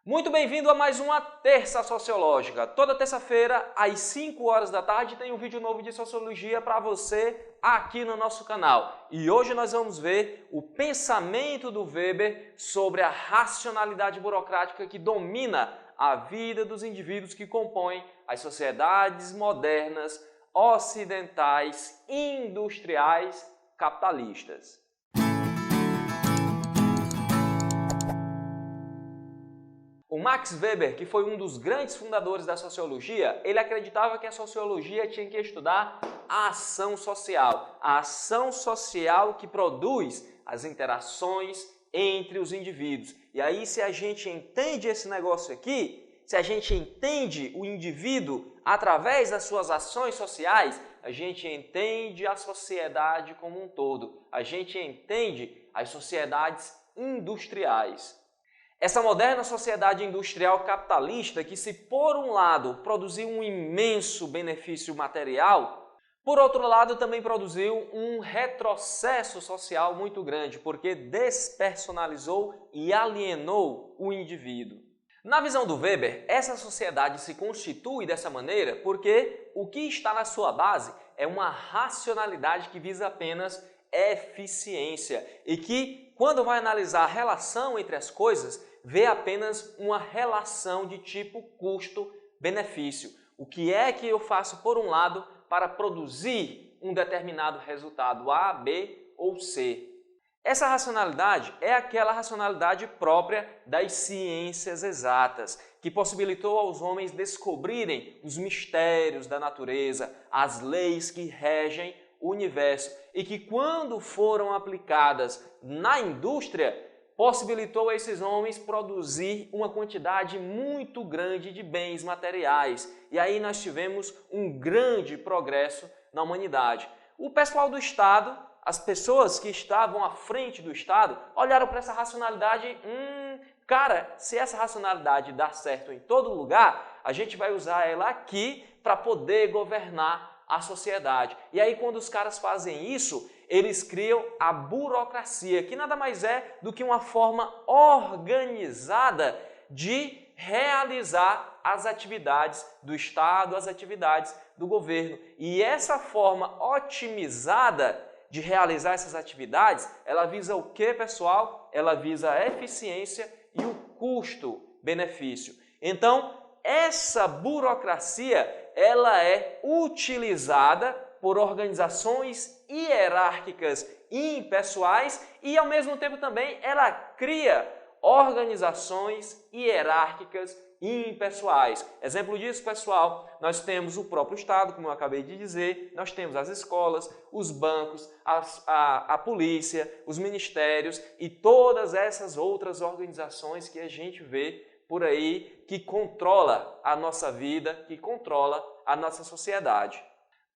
Muito bem-vindo a mais uma Terça Sociológica. Toda terça-feira, às 5 horas da tarde, tem um vídeo novo de Sociologia para você aqui no nosso canal. E hoje nós vamos ver o pensamento do Weber sobre a racionalidade burocrática que domina a vida dos indivíduos que compõem as sociedades modernas, ocidentais, industriais, capitalistas. O Max Weber, que foi um dos grandes fundadores da sociologia, ele acreditava que a sociologia tinha que estudar a ação social que produz as interações entre os indivíduos. E aí, se a gente entende esse negócio aqui, se a gente entende o indivíduo através das suas ações sociais, a gente entende a sociedade como um todo, a gente entende as sociedades industriais. Essa moderna sociedade industrial capitalista que, se por um lado produziu um imenso benefício material, por outro lado também produziu um retrocesso social muito grande, porque despersonalizou e alienou o indivíduo. Na visão do Weber, essa sociedade se constitui dessa maneira porque o que está na sua base é uma racionalidade que visa apenas eficiência e que, quando vai analisar a relação entre as coisas, vê apenas uma relação de tipo custo-benefício. O que é que eu faço, por um lado, para produzir um determinado resultado A, B ou C? Essa racionalidade é aquela racionalidade própria das ciências exatas, que possibilitou aos homens descobrirem os mistérios da natureza, as leis que regem o universo e que, quando foram aplicadas na indústria, possibilitou a esses homens produzir uma quantidade muito grande de bens materiais. E aí nós tivemos um grande progresso na humanidade. O pessoal do Estado, as pessoas que estavam à frente do Estado, olharam para essa racionalidade, cara, se essa racionalidade dá certo em todo lugar, a gente vai usar ela aqui para poder governar a sociedade. E aí, quando os caras fazem isso, eles criam a burocracia, que nada mais é do que uma forma organizada de realizar as atividades do Estado, as atividades do governo. E essa forma otimizada de realizar essas atividades, ela visa o quê, pessoal? Ela visa a eficiência e o custo-benefício. Então, essa burocracia ela é utilizada por organizações hierárquicas e impessoais e, ao mesmo tempo, também ela cria organizações hierárquicas e impessoais. Exemplo disso, pessoal, nós temos o próprio Estado, como eu acabei de dizer, nós temos as escolas, os bancos, a polícia, os ministérios e todas essas outras organizações que a gente vê por aí, que controla a nossa vida, que controla a nossa sociedade.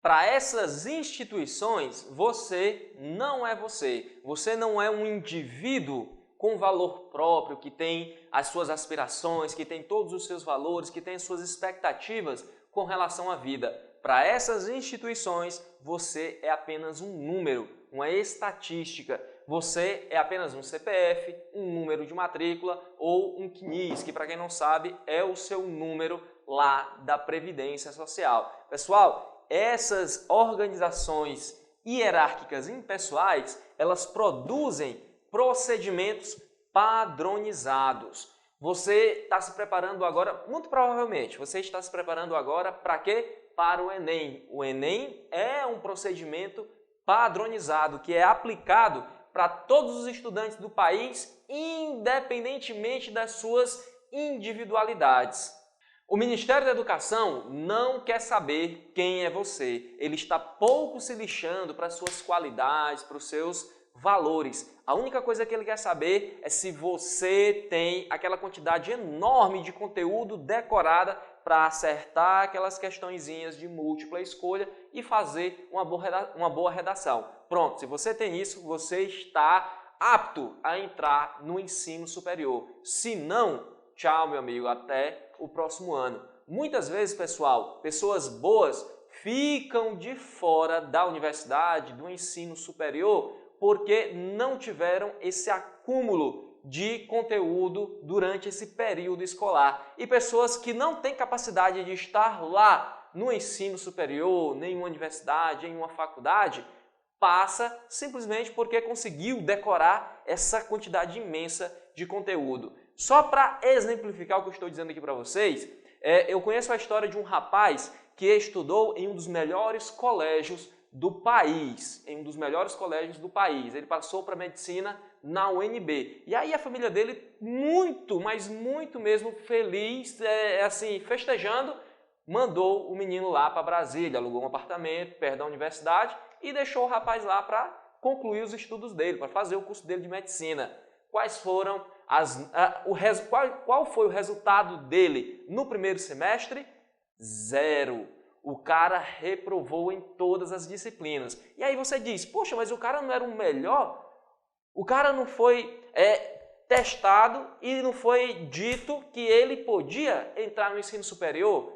Para essas instituições, você não é você. Você não é um indivíduo com valor próprio, que tem as suas aspirações, que tem todos os seus valores, que tem as suas expectativas com relação à vida. Para essas instituições, você é apenas um número, uma estatística. Você é apenas um CPF, um número de matrícula ou um CNIS, que, para quem não sabe, é o seu número lá da Previdência Social. Pessoal, essas organizações hierárquicas impessoais, elas produzem procedimentos padronizados. Você está se preparando agora, muito provavelmente, você está se preparando agora para quê? Para o Enem. O Enem é um procedimento padronizado que é aplicado para todos os estudantes do país, independentemente das suas individualidades. O Ministério da Educação não quer saber quem é você. Ele está pouco se lixando para as suas qualidades, para os seus valores. A única coisa que ele quer saber é se você tem aquela quantidade enorme de conteúdo decorada para acertar aquelas questõezinhas de múltipla escolha e fazer uma boa redação. Pronto, se você tem isso, você está apto a entrar no ensino superior. Se não, tchau, meu amigo, até o próximo ano. Muitas vezes, pessoal, pessoas boas ficam de fora da universidade, do ensino superior, porque não tiveram esse acúmulo de conteúdo durante esse período escolar. E pessoas que não têm capacidade de estar lá no ensino superior, nem em uma universidade, em uma faculdade, passa simplesmente porque conseguiu decorar essa quantidade imensa de conteúdo. Só para exemplificar o que eu estou dizendo aqui para vocês, eu conheço a história de um rapaz que estudou em um dos melhores colégios do país, Ele passou para medicina na UNB. E aí a família dele, muito, mas muito mesmo feliz, assim, festejando, mandou o menino lá para Brasília, alugou um apartamento perto da universidade e deixou o rapaz lá para concluir os estudos dele, para fazer o curso dele de medicina. Quais foram qual foi o resultado dele no primeiro semestre? 0. O cara reprovou em todas as disciplinas. E aí você diz, poxa, mas o cara não era o melhor? O cara não foi testado e não foi dito que ele podia entrar no ensino superior?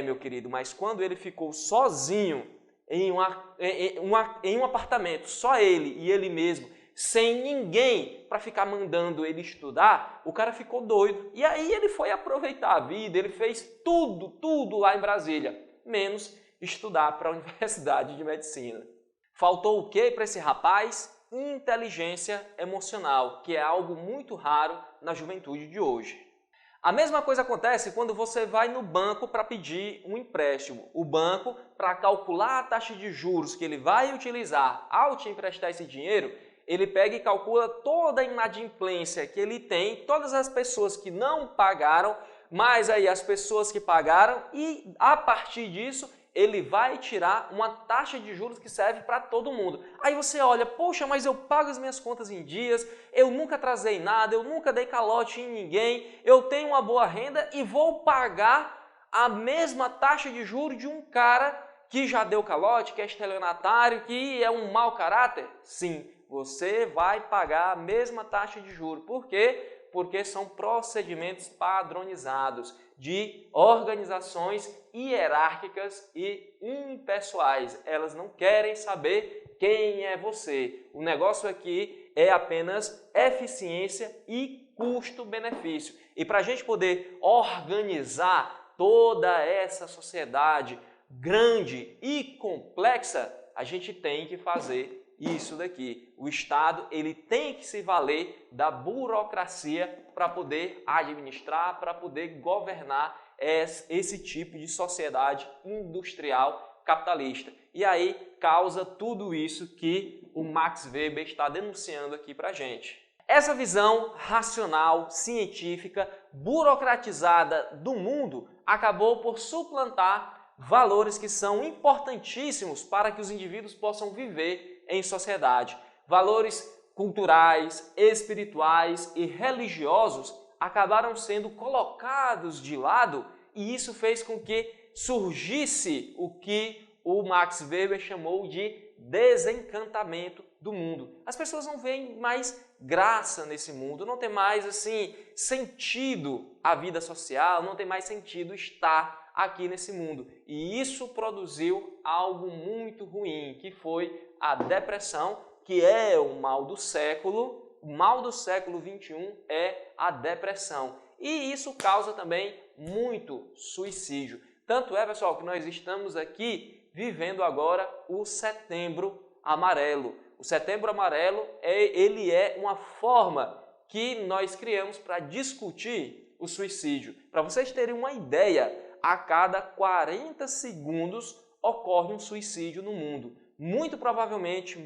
Meu querido, mas quando ele ficou sozinho em um apartamento, só ele e ele mesmo, sem ninguém para ficar mandando ele estudar, o cara ficou doido. E aí ele foi aproveitar a vida, ele fez tudo lá em Brasília, menos estudar para a Universidade de Medicina. Faltou o quê para esse rapaz? Inteligência emocional, que é algo muito raro na juventude de hoje. A mesma coisa acontece quando você vai no banco para pedir um empréstimo. O banco, para calcular a taxa de juros que ele vai utilizar ao te emprestar esse dinheiro, ele pega e calcula toda a inadimplência que ele tem, todas as pessoas que não pagaram, mais aí as pessoas que pagaram, e a partir disso ele vai tirar uma taxa de juros que serve para todo mundo. Aí você olha, poxa, mas eu pago as minhas contas em dias, eu nunca atrasei nada, eu nunca dei calote em ninguém, eu tenho uma boa renda e vou pagar a mesma taxa de juros de um cara que já deu calote, que é estelionatário, que é um mau caráter? Sim, você vai pagar a mesma taxa de juros. Por quê? Porque são procedimentos padronizados de organizações hierárquicas e impessoais. Elas não querem saber quem é você. O negócio aqui é apenas eficiência e custo-benefício. E para a gente poder organizar toda essa sociedade grande e complexa, a gente tem que fazer isso daqui. O Estado ele tem que se valer da burocracia para poder administrar, para poder governar esse tipo de sociedade industrial capitalista. E aí causa tudo isso que o Max Weber está denunciando aqui para a gente. Essa visão racional, científica, burocratizada do mundo acabou por suplantar valores que são importantíssimos para que os indivíduos possam viver em sociedade. Valores culturais, espirituais e religiosos acabaram sendo colocados de lado e isso fez com que surgisse o que o Max Weber chamou de desencantamento do mundo. As pessoas não veem mais graça nesse mundo, não tem mais assim sentido a vida social, não tem mais sentido estar aqui nesse mundo. E isso produziu algo muito ruim, que foi a depressão, que é o mal do século. O mal do século XXI é a depressão. E isso causa também muito suicídio. Tanto é, pessoal, que nós estamos aqui vivendo agora o Setembro Amarelo. O Setembro Amarelo ele é uma forma que nós criamos para discutir o suicídio. Para vocês terem uma ideia, a cada 40 segundos ocorre um suicídio no mundo. Muito provavelmente,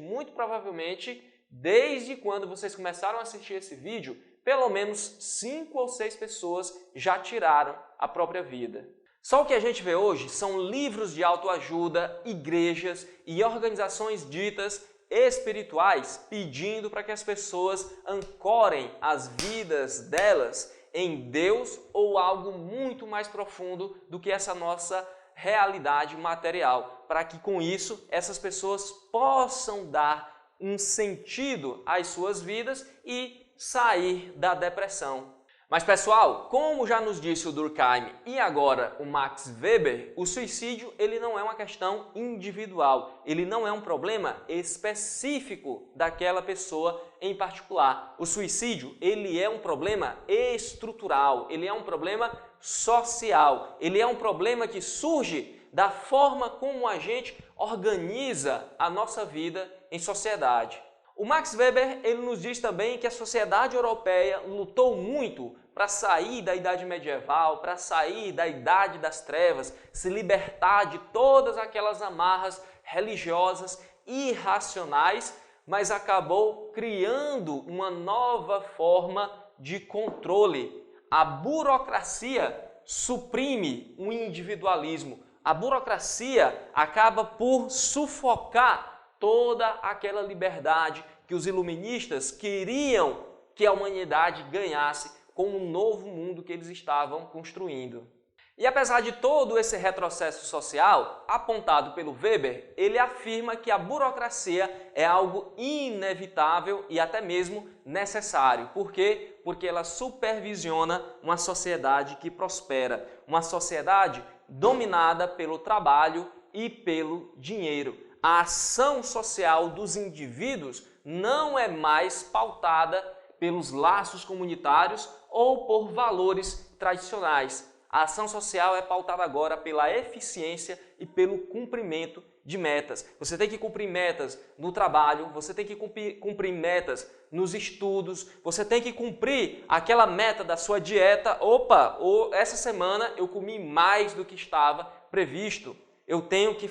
desde quando vocês começaram a assistir esse vídeo, pelo menos 5 ou 6 pessoas já tiraram a própria vida. Só o que a gente vê hoje são livros de autoajuda, igrejas e organizações ditas espirituais pedindo para que as pessoas ancorem as vidas delas em Deus ou algo muito mais profundo do que essa nossa realidade material, para que com isso essas pessoas possam dar um sentido às suas vidas e sair da depressão. Mas pessoal, como já nos disse o Durkheim e agora o Max Weber, o suicídio ele não é uma questão individual, ele não é um problema específico daquela pessoa em particular. O suicídio ele é um problema estrutural, ele é um problema social, ele é um problema que surge da forma como a gente organiza a nossa vida em sociedade. O Max Weber ele nos diz também que a sociedade europeia lutou muito para sair da Idade Medieval, para sair da Idade das Trevas, se libertar de todas aquelas amarras religiosas irracionais, mas acabou criando uma nova forma de controle. A burocracia suprime o individualismo. A burocracia acaba por sufocar toda aquela liberdade que os iluministas queriam que a humanidade ganhasse com o novo mundo que eles estavam construindo. E apesar de todo esse retrocesso social apontado pelo Weber, ele afirma que a burocracia é algo inevitável e até mesmo necessário. Por quê? Porque ela supervisiona uma sociedade que prospera, uma sociedade dominada pelo trabalho e pelo dinheiro. A ação social dos indivíduos não é mais pautada pelos laços comunitários ou por valores tradicionais. A ação social é pautada agora pela eficiência e pelo cumprimento de metas. Você tem que cumprir metas no trabalho, você tem que cumprir metas nos estudos, você tem que cumprir aquela meta da sua dieta. Opa, essa semana eu comi mais do que estava previsto. Eu tenho que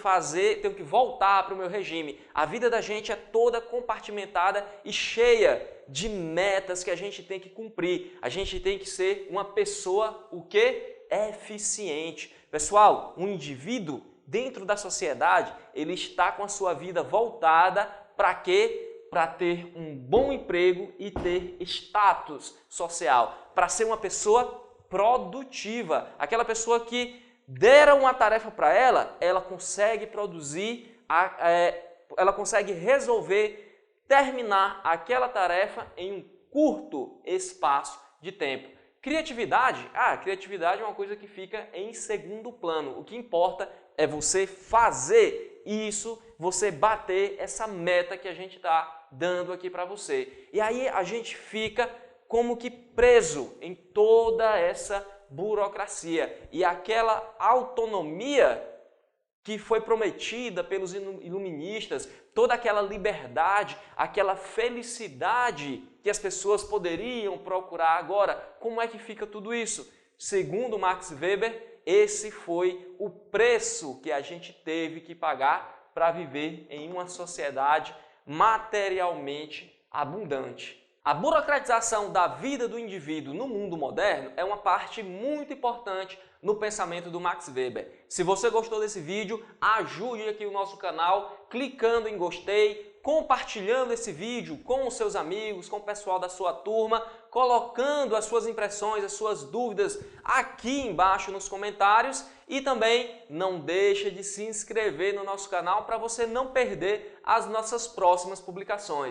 voltar para o meu regime. A vida da gente é toda compartimentada e cheia de metas que a gente tem que cumprir. A gente tem que ser uma pessoa, o quê? Eficiente. Pessoal, um indivíduo dentro da sociedade, ele está com a sua vida voltada para quê? Para ter um bom emprego e ter status social. Para ser uma pessoa produtiva. Aquela pessoa que deram uma tarefa para ela, ela consegue produzir, ela consegue resolver, terminar aquela tarefa em um curto espaço de tempo. Criatividade? Criatividade é uma coisa que fica em segundo plano. O que importa é você fazer isso, você bater essa meta que a gente está dando aqui para você. E aí a gente fica como que preso em toda essa burocracia e aquela autonomia que foi prometida pelos iluministas, toda aquela liberdade, aquela felicidade que as pessoas poderiam procurar agora. Como é que fica tudo isso? Segundo Max Weber, esse foi o preço que a gente teve que pagar para viver em uma sociedade materialmente abundante. A burocratização da vida do indivíduo no mundo moderno é uma parte muito importante no pensamento do Max Weber. Se você gostou desse vídeo, ajude aqui o nosso canal clicando em gostei, compartilhando esse vídeo com os seus amigos, com o pessoal da sua turma, colocando as suas impressões, as suas dúvidas aqui embaixo nos comentários e também não deixe de se inscrever no nosso canal para você não perder as nossas próximas publicações.